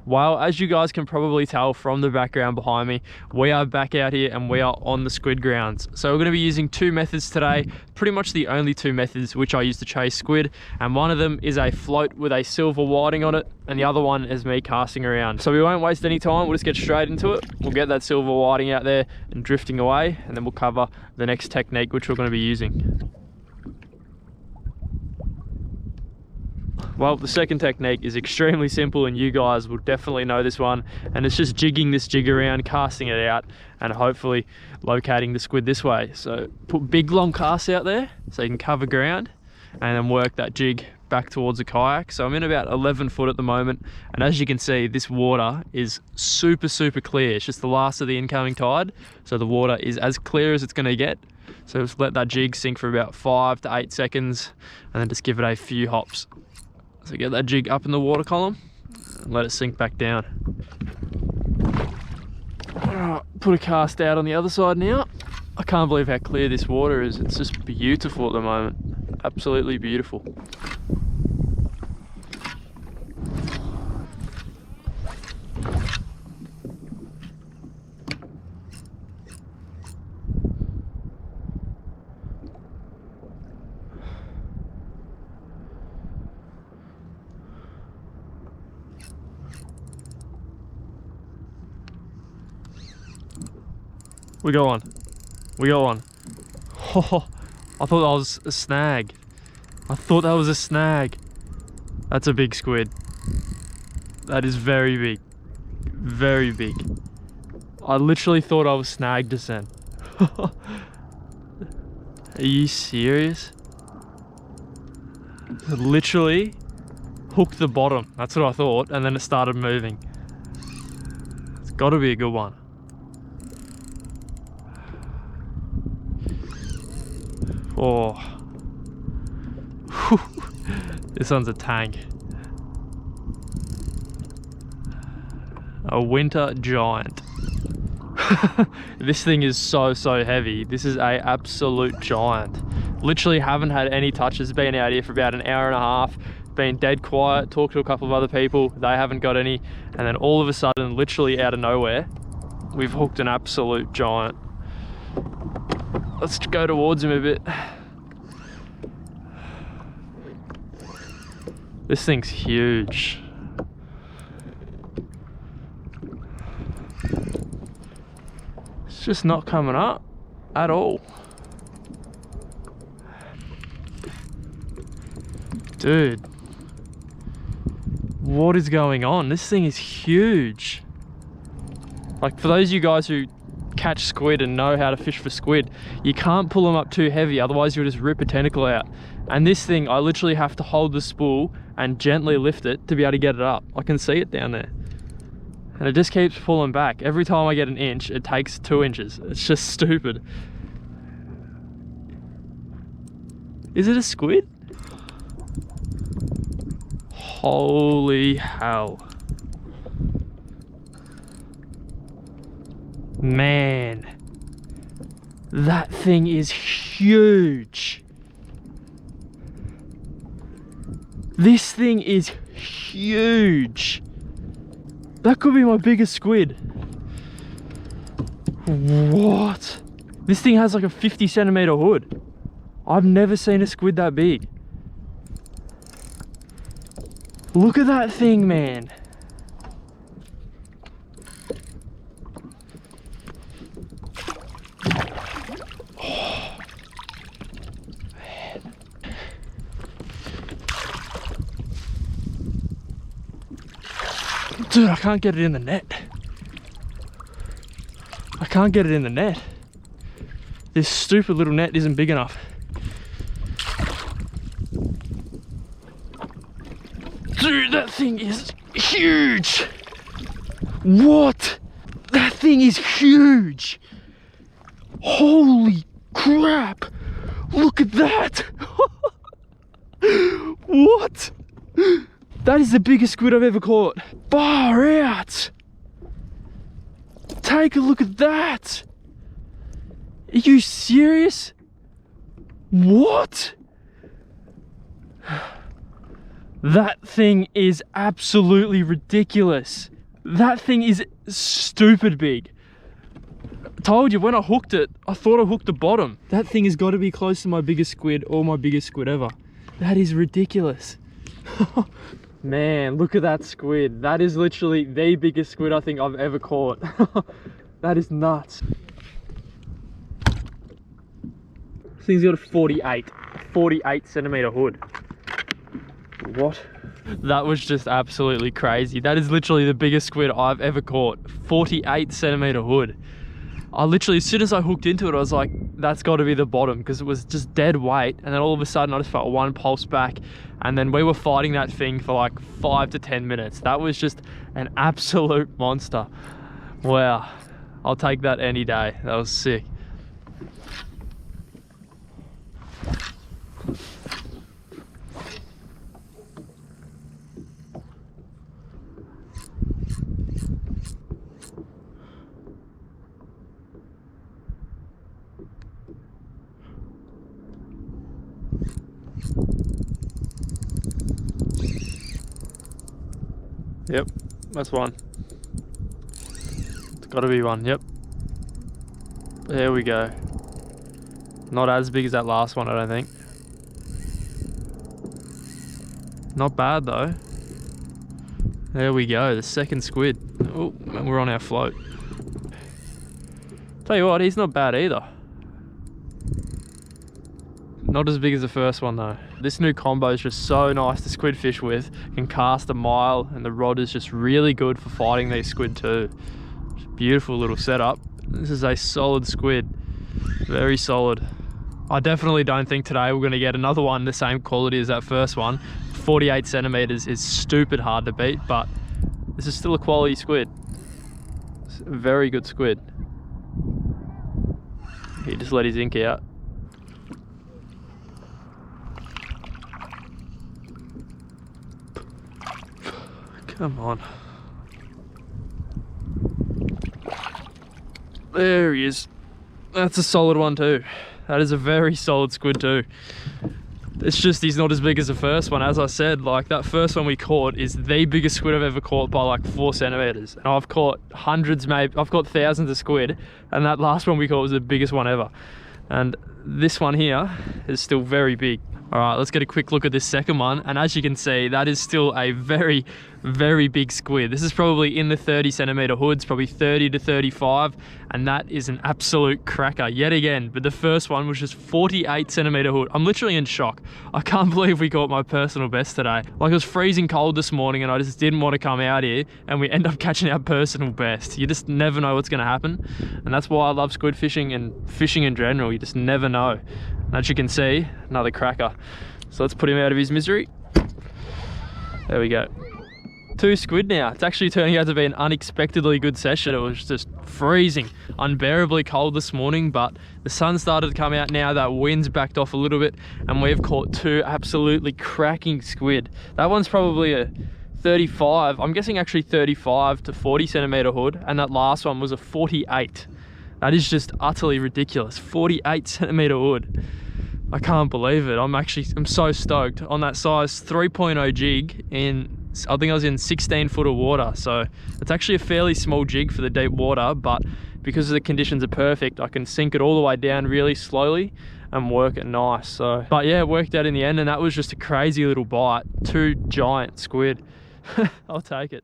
Well, as you guys can probably tell from the background behind me, we are back out here and we are on the squid grounds. So we're going to be using two methods today, pretty much the only two methods which I use to chase squid. And one of them is a float with a silver whiting on it, and the other one is me casting around. So we won't waste any time, we'll just get straight into it. We'll get that silver whiting out there and drifting away, and then we'll cover the next technique which we're going to be using. Well, the second technique is extremely simple and you guys will definitely know this one, and it's just jigging this jig around, casting it out, and hopefully locating the squid this way. So put big long casts out there so you can cover ground and then work that jig back towards the kayak. So I'm in about 11 foot at the moment, and as you can see, this water is super clear. It's just the last of the incoming tide, so the water is as clear as it's going to get. So just let that jig sink for about 5 to 8 seconds and then just give it a few hops. So get that jig up in the water column and let it sink back down. Put a cast out on the other side now. I can't believe how clear this water is. It's just beautiful at the moment. Absolutely beautiful. We got one. We got one. Oh, I thought that was a snag. I thought that was a snag. That's a big squid. That is very big. Very big. I literally thought I was snagged just then. Are you serious? It literally hooked the bottom. That's what I thought, and then it started moving. It's got to be a good one. Oh, this one's a tank. A winter giant. This thing is so heavy. This is a absolute giant. Literally haven't had any touches. Been out here for about an hour and a half. Been dead quiet. Talked to a couple of other people. They haven't got any. And then all of a sudden, literally out of nowhere, we've hooked an absolute giant. Let's go towards him a bit. This thing's huge. It's just not coming up at all. Dude, what is going on? This thing is huge. Like, for those of you guys who catch squid and know how to fish for squid, you can't pull them up too heavy, otherwise you'll just rip a tentacle out. And this thing, I literally have to hold the spool and gently lift it to be able to get it up. I can see it down there, and it just keeps pulling back. Every time I get an inch, it takes 2 inches. It's just stupid. Is it a squid? Holy hell. Man, that thing is huge. This thing is huge. That could be my biggest squid. What? This thing has like a 50 centimeter hood. I've never seen a squid that big. Look at that thing, man. Dude, I can't get it in the net. I can't get it in the net. This stupid little net isn't big enough. Dude, that thing is huge. What? That thing is huge. Holy crap. Look at that. What? That is the biggest squid I've ever caught. Far out. Take a look at that. Are you serious? What? That thing is absolutely ridiculous. That thing is stupid big. Told you, when I hooked it, I thought I hooked the bottom. That thing has got to be close to my biggest squid or my biggest squid ever. That is ridiculous. Man, look at that squid. That is literally the biggest squid I think I've ever caught. That is nuts. This thing's got a 48 centimeter hood. What? That was just absolutely crazy. That is literally the biggest squid I've ever caught. 48 centimeter hood. I literally, as soon as I hooked into it, I was like, that's got to be the bottom, because it was just dead weight. And then all of a sudden I just felt one pulse back, and then we were fighting that thing for like 5 to 10 minutes. That was just an absolute monster. Wow, I'll take that any day. That was sick. Yep, that's one. It's got to be one, yep. There we go. Not as big as that last one, I don't think. Not bad though. There we go, the second squid. Oh, and we're on our float. Tell you what, he's not bad either. Not as big as the first one though. This new combo is just so nice to squid fish with. Can cast a mile, and the rod is just really good for fighting these squid too. Just beautiful little setup. This is a solid squid, very solid. I definitely don't think today we're gonna get another one the same quality as that first one. 48 centimeters is stupid hard to beat, but this is still a quality squid. It's a very good squid. He just let his ink out. Come on. There he is. That's a solid one too. That is a very solid squid too. It's just he's not as big as the first one. As I said, like that first one we caught is the biggest squid I've ever caught by like 4 centimeters. And I've caught hundreds, maybe I've caught thousands of squid, and that last one we caught was the biggest one ever. And this one here is still very big. All right, let's get a quick look at this second one. And as you can see, that is still a very, very big squid. This is probably in the 30 centimeter hoods, probably 30 to 35. And that is an absolute cracker yet again. But the first one was just 48 centimeter hood. I'm literally in shock. I can't believe we caught my personal best today. Like, it was freezing cold this morning and I just didn't want to come out here, and we end up catching our personal best. You just never know what's gonna happen. And that's why I love squid fishing and fishing in general. You just never know. And as you can see, another cracker. So let's put him out of his misery. There we go. 2 squid now. It's actually turning out to be an unexpectedly good session. It was just freezing, unbearably cold this morning, but the sun started to come out now. That wind's backed off a little bit, and we've caught 2 absolutely cracking squid. That one's probably a 35, I'm guessing actually 35 to 40 centimeter hood, and that last one was a 48. That is just utterly ridiculous. 48 centimeter hood. I can't believe it. I'm so stoked on that size 3.0 jig in, I think I was in 16 foot of water. So it's actually a fairly small jig for the deep water, but because the conditions are perfect, I can sink it all the way down really slowly and work it nice. So, but yeah, it worked out in the end, and that was just a crazy little bite. 2 giant squid. I'll take it.